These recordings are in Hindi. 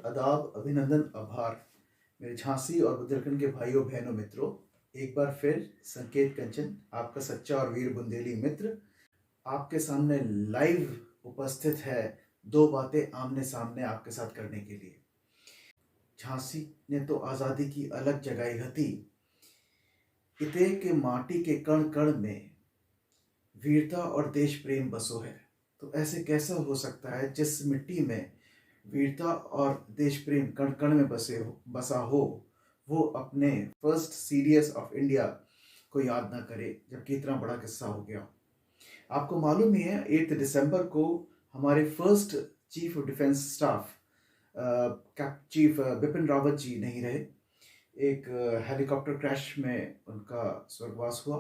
आदाब, अभिनंदन, आभार। मेरे झांसी और बुंदेलखंड के भाइयों बहनों मित्रों, एक बार फिर संकेत कंचन, आपका सच्चा और वीर बुंदेली मित्र, आपके सामने लाइव उपस्थित है। दो बातें आमने सामने आपके साथ करने के लिए। झांसी ने तो आज़ादी की अलग जगाई हती, इते के माटी के कण कण में वीरता और देश प्रेम बसो है। तो ऐसे कैसा हो सकता है जिस मिट्टी में वीरता और देश प्रेम कण कण में बसा हो, वो अपने फर्स्ट सीडीएस ऑफ इंडिया को याद ना करे, जबकि इतना बड़ा किस्सा हो गया। आपको मालूम ही है 8 दिसंबर को हमारे first chief of defence staff chief Bipin Rawat ji नहीं रहे। एक हेलीकॉप्टर क्रैश में उनका स्वर्गवास हुआ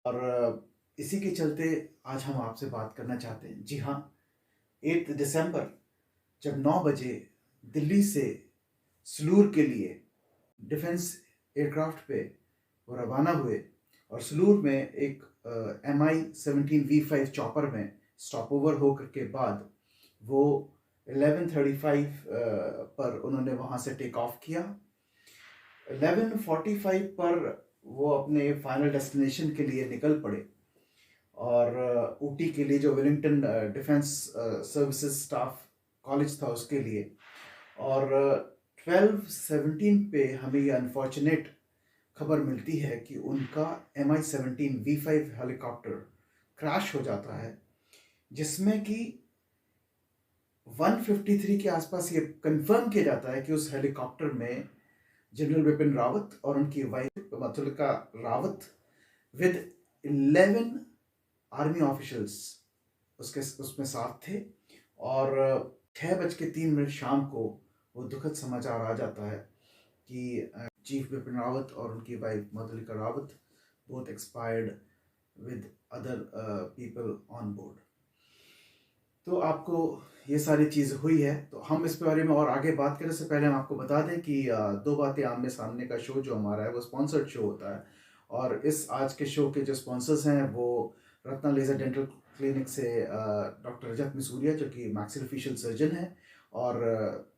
और इसी के चलते आज हम आपसे बात करना चाहते हैं। जी हाँ, 8 दिसंबर जब 9 बजे दिल्ली से सलूर के लिए डिफेंस एयरक्राफ्ट पे वो रवाना हुए और सलूर में एक MI-17V5 चॉपर में स्टॉप ओवर होकर के बाद वो 11:35 पर उन्होंने वहाँ से टेक ऑफ किया। 11:45 पर वो अपने फाइनल डेस्टिनेशन के लिए निकल पड़े और ऊटी के लिए, जो Wellington defence services staff college था, उसके लिए। और 12:17 पे हमें ये अनफॉर्चुनेट खबर मिलती है कि उनका MI-17V5 हेलीकॉप्टर क्रैश हो जाता है, जिसमें कि 1:53 के आसपास ये कंफर्म किया जाता है कि उस हेलीकॉप्टर में जनरल बिपिन रावत और उनकी wife Madhulika Rawat with 11 army officials उसमें साथ थे। और 6:03 शाम को वो दुखद समाचार आ जाता है कि चीफ बिपिन रावत और उनकी wife Madhulika Rawat both expired with other people on board. तो आपको ये सारी चीज़ हुई है, तो हम इस बारे में और आगे बात करने से पहले हम आपको बता दें कि दो बातें आमने सामने का शो जो हमारा है वो स्पॉन्सर्ड शो होता है। और इस आज के शो के जो स्पॉन्सर्स हैं वो रत्ना लेजर डेंटल क्लिनिक से डॉक्टर रजत मिसूरिया, जो कि मैक्सिलोफेशियल सर्जन है, और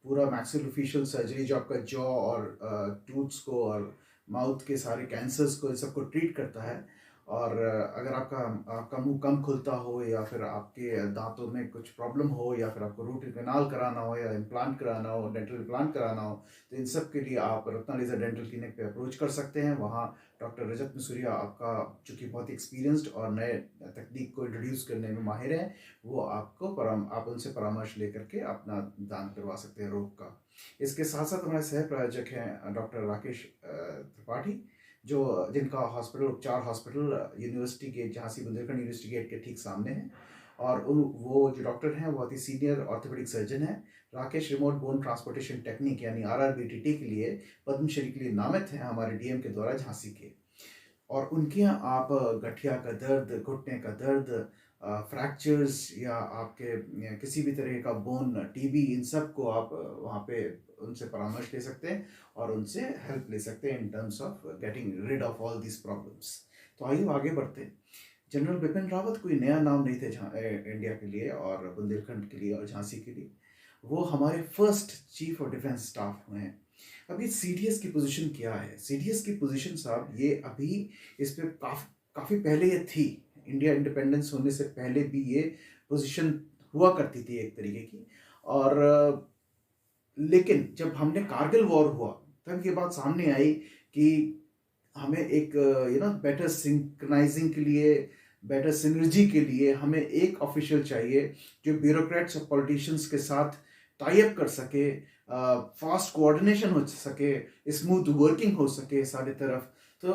पूरा मैक्सिलोफेशियल सर्जरी जो आपका जॉ और टूथ्स को और माउथ के सारे कैंसर्स को, इन सबको ट्रीट करता है। और अगर आपका मुंह कम खुलता हो, या फिर आपके दांतों में कुछ प्रॉब्लम हो, या फिर आपको रूट कैनाल कराना हो, या इम्प्लांट कराना हो, डेंटल इम्प्लांट कराना हो, तो इन सब के लिए आप रत्ना लेजर डेंटल क्लिनिक पे अप्रोच कर सकते हैं। वहाँ डॉक्टर रजत मिसूरिया, आपका चूँकि बहुत एक्सपीरियंस्ड और नए तकनीक को इंट्रोड्यूस करने में माहिर हैं, वो आप उनसे परामर्श लेकर के अपना दान करवा सकते हैं रोग का। इसके साथ साथ हमारे सह प्रायोजक हैं डॉक्टर राकेश त्रिपाठी, जिनका hospital, Upchar hospital university gate, Jhansi Bundelkhand university gate के ठीक सामने है। और वो जो डॉक्टर हैं बहुत ही सीनियर ऑर्थोपेडिक सर्जन हैं। Rakesh remote bone transportation technique यानी RRBTT के लिए पद्मश्री के लिए नामित हैं हमारे DM के द्वारा झांसी के। और उनके यहाँ आप गठिया का दर्द, घुटने का दर्द, फ्रैक्चर्स, या आपके किसी भी तरह का बोन, TB, इन सब को आप वहाँ पे उनसे परामर्श ले सकते हैं और उनसे हेल्प ले सकते हैं in terms of getting rid of all this problems. तो आइए आगे बढ़ते हैं। जनरल बिपिन रावत कोई नया नाम नहीं थे इंडिया के लिए और बुंदेलखंड के लिए और झांसी के लिए। वो हमारे first chief of defence staff हुए हैं। अभी CDS की पोजीशन क्या है? CDS की पोजीशन साहब, ये अभी इस पे काफ़ी पहले ये थी। इंडिया इंडिपेंडेंस होने से पहले भी ये पोजीशन हुआ करती थी एक तरीके की। और लेकिन जब हमने कारगिल वॉर हुआ तब ये बात सामने आई कि हमें एक बेटर सिंक्रोनाइजिंग के लिए, बेटर सिनर्जी के लिए हमें एक ऑफिशियल चाहिए जो ब्यूरोक्रेट्स और पॉलिटिशियंस के साथ टाई अप कर सके, फास्ट कोऑर्डिनेशन हो सके, स्मूथ वर्किंग हो सके सारी तरफ। तो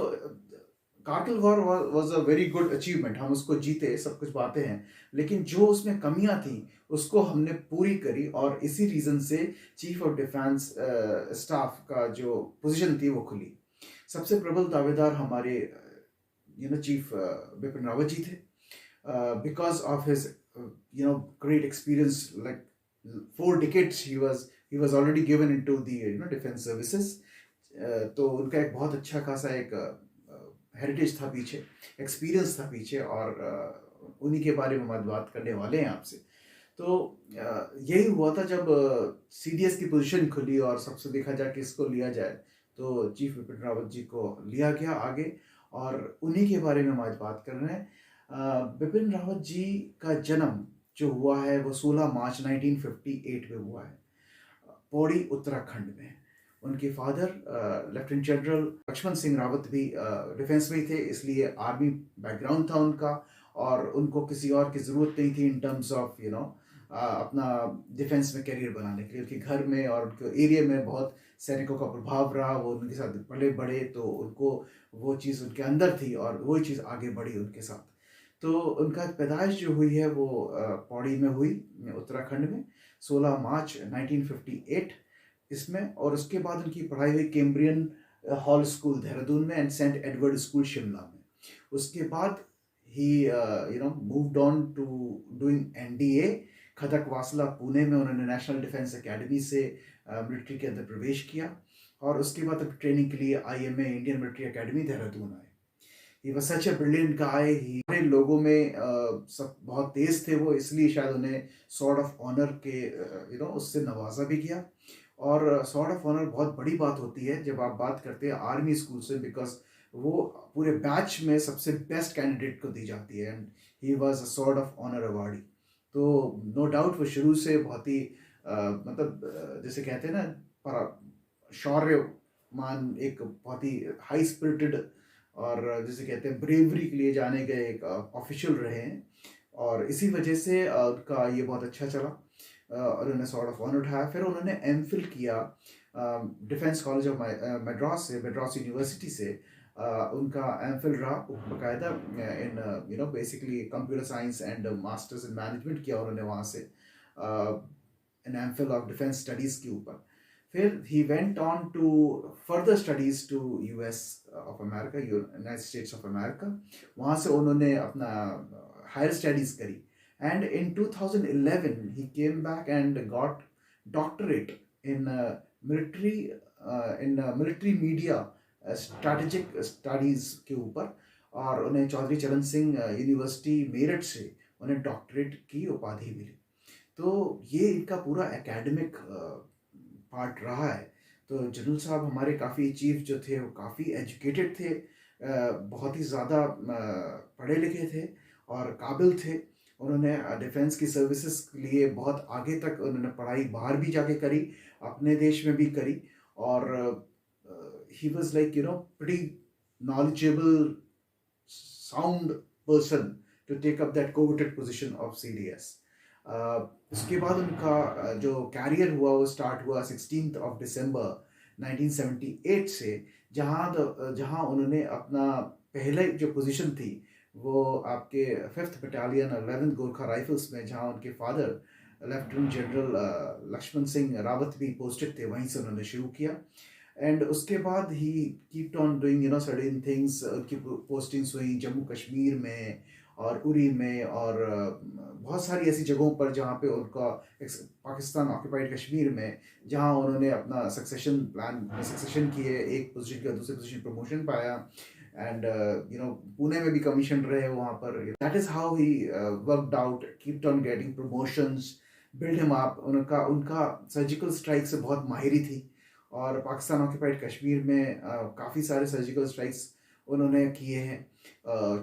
Kargil war was a very good achievement, हम उसको जीते, सब कुछ बातें हैं, लेकिन जो उसमें कमियां थी उसको हमने पूरी करी। और इसी रीज़न से चीफ ऑफ डिफेंस स्टाफ का जो पोजीशन थी वो खुली। सबसे प्रबल दावेदार हमारे चीफ बिपिन रावत जी थे, because of his great experience, like 4 decades he was already given into the defense services. तो उनका एक बहुत अच्छा खासा एक हेरिटेज था पीछे, एक्सपीरियंस था पीछे, और उन्हीं के बारे में हम बात करने वाले हैं आपसे। तो यही हुआ था जब CDS की पोजीशन खुली और सबसे देखा जाए किसको लिया जाए, तो चीफ बिपिन रावत जी को लिया गया आगे, और उन्हीं के बारे में हम आज बात कर रहे हैं। बिपिन रावत जी का जन्म जो हुआ है वो 16 मार्च 1958 में हुआ है, पौड़ी उत्तराखंड में। उनके father lieutenant general Laxman Singh Rawat भी डिफेंस में ही थे, इसलिए आर्मी बैकग्राउंड था उनका, और उनको किसी और की ज़रूरत नहीं थी इन टर्म्स ऑफ अपना डिफेंस में करियर बनाने के लिए। उनके घर में और उनके एरिया में बहुत सैनिकों का प्रभाव रहा, वो उनके साथ पले बढ़े, तो उनको वो चीज़ उनके अंदर थी और वही चीज़ आगे बढ़ी उनके साथ। तो उनका पैदाइश जो हुई है वो पौड़ी में हुई, उत्तराखंड में, 16 मार्च 1958 इसमें। और उसके बाद उनकी पढ़ाई हुई कैम्ब्रियन हॉल स्कूल देहरादून में and saint Edward school Shimla में। उसके बाद he moved on to doing NDA Khadakwasla Pune में। उन्होंने नेशनल डिफेंस एकेडमी से मिलिट्री के अंदर प्रवेश किया, और उसके बाद ट्रेनिंग के लिए IMA Indian military academy Dehradun आए। He was such a brilliant गाय। ही लोगों में सब बहुत तेज थे वो, इसलिए शायद उन्हें सॉर्ड ऑफ ऑनर के उससे नवाजा भी गया। और सॉर्ड ऑफ ऑनर बहुत बड़ी बात होती है जब आप बात करते हैं आर्मी स्कूल से, बिकॉज वो पूरे बैच में सबसे बेस्ट कैंडिडेट को दी जाती है, and he was a sword of honour awardee. तो नो डाउट वो शुरू से बहुत ही जैसे कहते हैं ना, शौर्यमान, एक बहुत ही हाई स्पिरिटेड, और जिसे कहते हैं ब्रेवरी के लिए जाने गए एक ऑफिशियल रहे हैं, और इसी वजह से उनका ये बहुत अच्छा चला। उन्होंने सॉर्ड ऑफ ऑनर उठाया। फिर उन्होंने MPhil किया डिफेंस कॉलेज ऑफ मद्रास से, मद्रास यूनिवर्सिटी से। उनका MPhil रहा बाकायदा in basically computer science and masters in management किया उन्होंने वहाँ से, an MPhil of defence studies के ऊपर। फिर he went on to further studies to US of America, United States of America. वहाँ से उन्होंने अपना हायर स्टडीज़ करी, and in 2011 he came back and got doctorate in military media strategic studies के ऊपर, और उन्हें चौधरी चरण सिंह यूनिवर्सिटी मेरठ से उन्हें डॉक्टरेट की उपाधि मिली। तो ये इनका पूरा एकेडमिक पार्ट रहा है। तो जनरल साहब हमारे काफ़ी चीफ जो थे वो काफ़ी एजुकेटेड थे, बहुत ही ज़्यादा पढ़े लिखे थे और काबिल थे। उन्होंने डिफेंस की सर्विसेज के लिए बहुत आगे तक उन्होंने पढ़ाई बाहर भी जाके करी, अपने देश में भी करी, और he was like pretty knowledgeable sound person to take up that coveted position of CDS। उसके बाद उनका जो कैरियर हुआ वो स्टार्ट हुआ 16 दिसंबर 1978 से, जहाँ उन्होंने अपना पहले जो पोजीशन थी वो आपके 5th battalion 11th Gorkha rifles में, जहाँ उनके father lieutenant general Laxman Singh Rawat भी पोस्टेड थे, वहीं से उन्होंने शुरू किया। एंड उसके बाद he kept on doing certain things. उनकी पोस्टिंग्स हुई जम्मू कश्मीर में और उरी में, और बहुत सारी ऐसी जगहों पर जहाँ पे उनका पाकिस्तान ऑक्यूपाइड कश्मीर में, जहाँ उन्होंने अपना सक्सेशन किए, एक पोजीशन का दूसरे पोजीशन प्रमोशन पाया, एंड पुणे में भी कमीशन रहे वहाँ पर। That is how he worked out, kept on getting promotions, build him up. उनका सर्जिकल स्ट्राइक से बहुत माहिरी थी, और पाकिस्तान ऑक्यूपाइड कश्मीर में काफ़ी सारे सर्जिकल स्ट्राइक्स उन्होंने किए हैं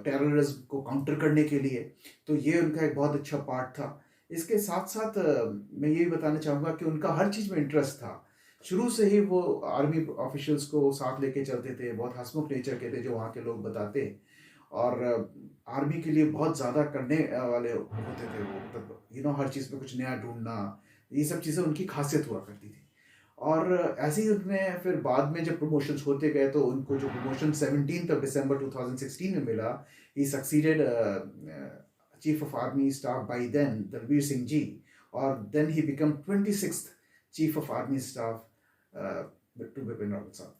टेररिज्म को काउंटर करने के लिए। तो ये उनका एक बहुत अच्छा पार्ट था। इसके साथ साथ मैं ये भी बताना चाहूँगा कि उनका हर चीज़ में इंटरेस्ट था। शुरू से ही वो आर्मी ऑफिशियल्स को साथ लेके चलते थे, बहुत हंसमुख नेचर के थे जो वहाँ के लोग बताते, और आर्मी के लिए बहुत ज़्यादा करने वाले होते थे वो, मतलब हर चीज़ में कुछ नया ढूंढना, ये सब चीज़ें उनकी खासियत हुआ करती थी। और ऐसे ही उनमें फिर बाद में जब प्रमोशंस होते गए, तो उनको जो प्रमोशन 17 दिसंबर 2016 में मिला, he succeeded chief of army staff by then Dalbir Singh ji, और then he became 26th chief of army staff to Bipin Rawat साहब।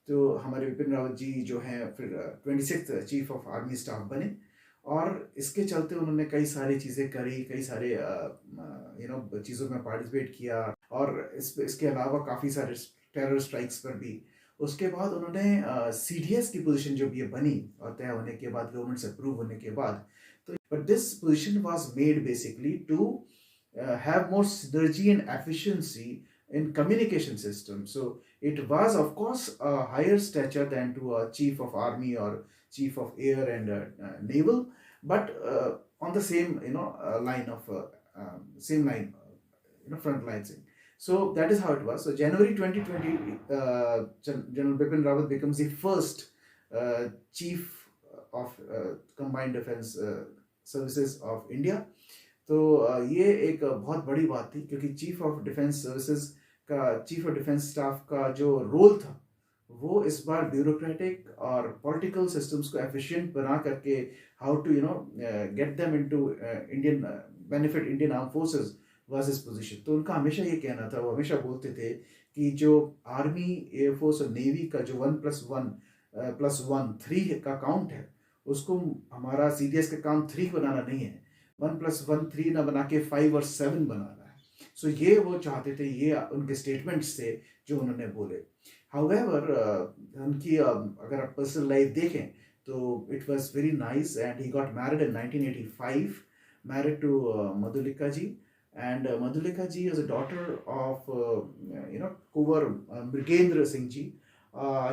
तो हमारे बिपिन रावत जी जो हैं फिर 26th chief of army staff बने, और इसके चलते उन्होंने कई सारी चीज़ें करी, कई सारे चीज़ों में पार्टिसिपेट किया, और इसके अलावा काफ़ी सारे टेरर स्ट्राइक्स पर भी। उसके बाद उन्होंने CDS की पोजीशन जो भी ये बनी और तय होने के बाद, गवर्नमेंट से अप्रूव होने के बाद, तो but this position was made basically to have more synergy and efficiency in communication system. So it was, of course, a higher stature than to a chief of army or chief of air and naval, but on the same line of same line, front line thing. So that is how it was. So January 2020, General Bipin Rawat becomes the first chief of combined defense services of India. तो ये एक बहुत बड़ी बात थी, क्योंकि चीफ ऑफ डिफेंस सर्विसेज का, चीफ ऑफ डिफेंस स्टाफ का जो रोल था, वो इस बार ब्यूरोक्रेटिक और पॉलिटिकल सिस्टम्स को एफिशिएंट बना करके how to get them into Indian benefit Indian arm forces was his position. तो उनका हमेशा ये कहना था, वो हमेशा बोलते थे कि जो आर्मी, एयरफोर्स और नेवी का जो 1+1+1 3 का काउंट है, उसको हमारा सीडीएस का काम 3 बनाना नहीं है, 1+1 3 ना बना के 5 और 7 बनाना है. सो ये वो चाहते थे, ये उनके स्टेटमेंट्स थे जो उन्होंने बोले. हाउएवर उनकी अगर आप पर्सनल लाइफ देखें तो it was very nice, and he got married in 1985, married to Madhulika ji. And Madhulika ji is a daughter of Kuvar Mrigendra Singh ji.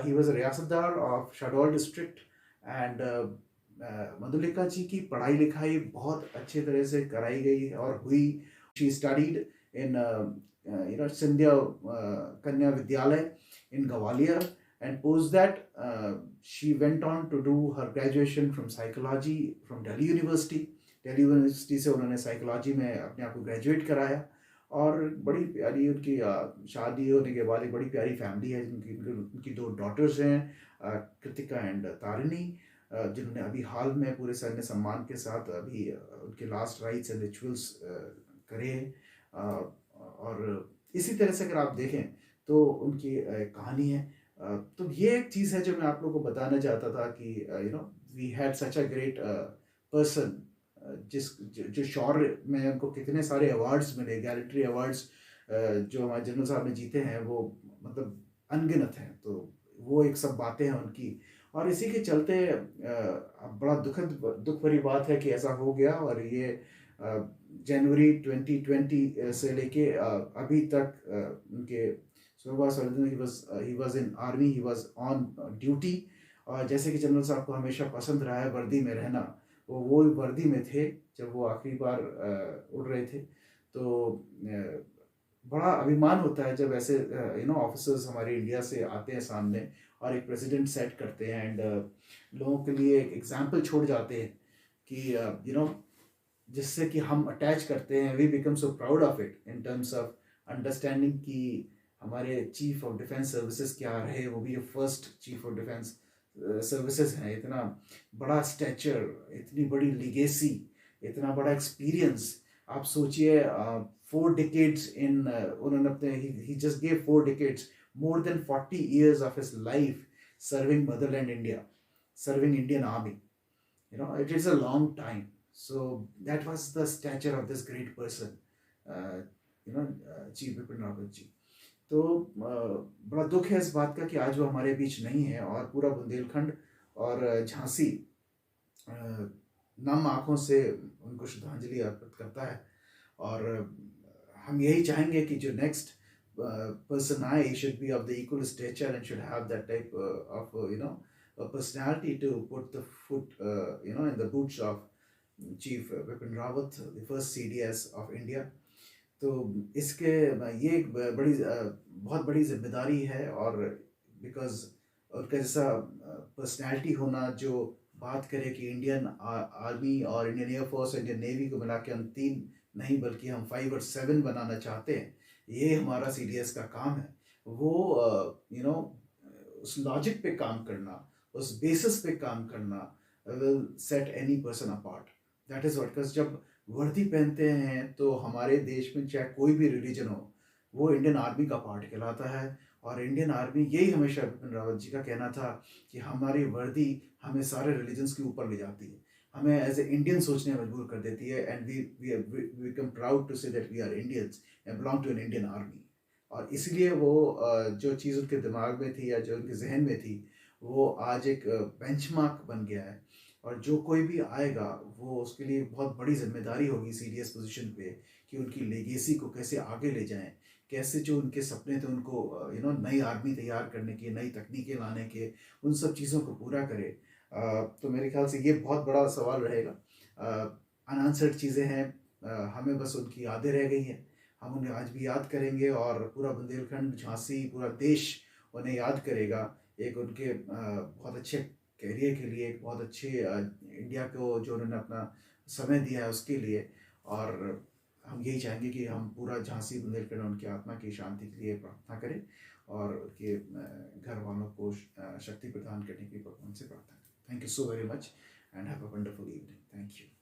He was a Riyasadar of Shadol district, and Madhulika ji की पढ़ाई लिखाई बहुत अच्छे तरह से कराई गई और हुई. शी स्टडीड इन सिंधिया कन्या विद्यालय in Gwalior, and post that she went on to do her graduation from psychology from Delhi University. Delhi university से उन्होंने साइकोलॉजी में अपने आप को ग्रेजुएट कराया, और बड़ी प्यारी उनकी शादी होने के बाद एक बड़ी प्यारी फैमिली है. उनकी 2 डॉटर्स हैं, कृतिका एंड तारिणी, जिन्होंने अभी हाल में पूरे सैन्य सम्मान के साथ अभी उनके लास्ट राइट्स एंड रिचुअल्स करे हैं. और इसी तरह से अगर आप देखें तो उनकी कहानी है. तो ये एक चीज़ है जो मैं आप लोगों को बताना चाहता था कि we had such a great person, जो शौर्य में उनको कितने सारे अवार्ड्स मिले, गैलेटरी अवार्ड्स जो हमारे जनरल साहब ने जीते हैं, वो मतलब अनगिनत हैं. तो वो एक सब बातें हैं उनकी, और इसी के चलते बड़ा दुख भरी बात है कि ऐसा हो गया. और ये जनवरी 2020 से लेके अभी तक उनके he was in army, he was on duty. और जैसे कि जनरल साहब को हमेशा पसंद रहा है वर्दी में रहना, वो वर्दी में थे जब वो आखिरी बार उड़ रहे थे. तो बड़ा अभिमान होता है जब ऐसे ऑफिसर्स हमारे इंडिया से आते हैं सामने और एक प्रेसिडेंट सेट करते हैं, एंड लोगों के लिए एक एग्जाम्पल छोड़ जाते हैं कि जिससे कि हम अटैच करते हैं. We become so proud of it in terms of understanding कि हमारे चीफ ऑफ डिफेंस सर्विसेज क्या रहे, वो भी first chief of defence services हैं. इतना बड़ा स्टैचर, इतनी बड़ी लीगेसी, इतना बड़ा एक्सपीरियंस. आप सोचिए 4 decades इन उन्होंने अपने ही just gave 4 decades, more than 40 years of his life serving motherland India, serving Indian Army. It is a long time. So that was the stature of this great person, Chief Bipin Rawat ji. तो बड़ा दुख है इस बात का कि आज वो हमारे बीच नहीं है, और पूरा बुंदेलखंड और झांसी नम आँखों से उनको श्रद्धांजलि अर्पित करता है. और हम यही चाहेंगे कि जो नेक्स्ट person आए, he should be of the equal stature and should have that type of a personality to put the foot in the boots of Chief Bipin Rawat, the first CDS of India. तो इसके ये एक बहुत बड़ी जिम्मेदारी है, और बिकॉज उनका जैसा पर्सनैलिटी होना जो बात करे कि इंडियन आर्मी और इंडियन एयरफोर्स, इंडियन नेवी को मिला के हम 3 नहीं बल्कि हम 5 और 7 बनाना चाहते हैं, ये हमारा सीडीएस का काम है. वो उस लॉजिक पे काम करना, उस बेसिस पे काम करना will set any person apart. That is what. जब वर्दी पहनते हैं तो हमारे देश में चाहे कोई भी रिलीजन हो, वो इंडियन आर्मी का पार्ट कहलाता है. और इंडियन आर्मी, यही हमेशा बिपिन रावत जी का कहना था कि हमारी वर्दी हमें सारे रिलीजन्स के ऊपर ले जाती है, हमें एज ए इंडियन सोचने मजबूर कर देती है. And we become proud to say that we are Indians and belong to an Indian army. और इसलिए वो जो चीज़ उनके दिमाग में थी या जो उनके जहन में थी, वो आज एक बेंचमार्क बन गया है. और जो कोई भी आएगा वो उसके लिए बहुत बड़ी जिम्मेदारी होगी सीडीएस पोजीशन पे कि उनकी लेगेसी को कैसे आगे ले जाएं, कैसे जो उनके सपने थे उनको नई आर्मी तैयार करने के, नई तकनीकें लाने के, उन सब चीज़ों को पूरा करे। तो मेरे ख्याल से ये बहुत बड़ा सवाल रहेगा। अनआंसर्ड चीज़ें हैं, हमें बस उनकी यादें रह गई हैं, हम उन्हें आज भी याद करेंगे और पूरा बुंदेलखंड, झांसी, पूरा देश उन्हें याद करेगा एक उनके बहुत अच्छे करियर के लिए, एक बहुत अच्छे इंडिया को जो उन्होंने अपना समय दिया है उसके लिए। और हम यही चाहेंगे कि हम पूरा झांसी बुंदेलखंड उनकी आत्मा की शांति के लिए प्रार्थना करें और उनके घर वालों को शक्ति प्रदान करने की भगवान से प्रार्थना करें। Thank you so very much and have a wonderful evening. Thank you.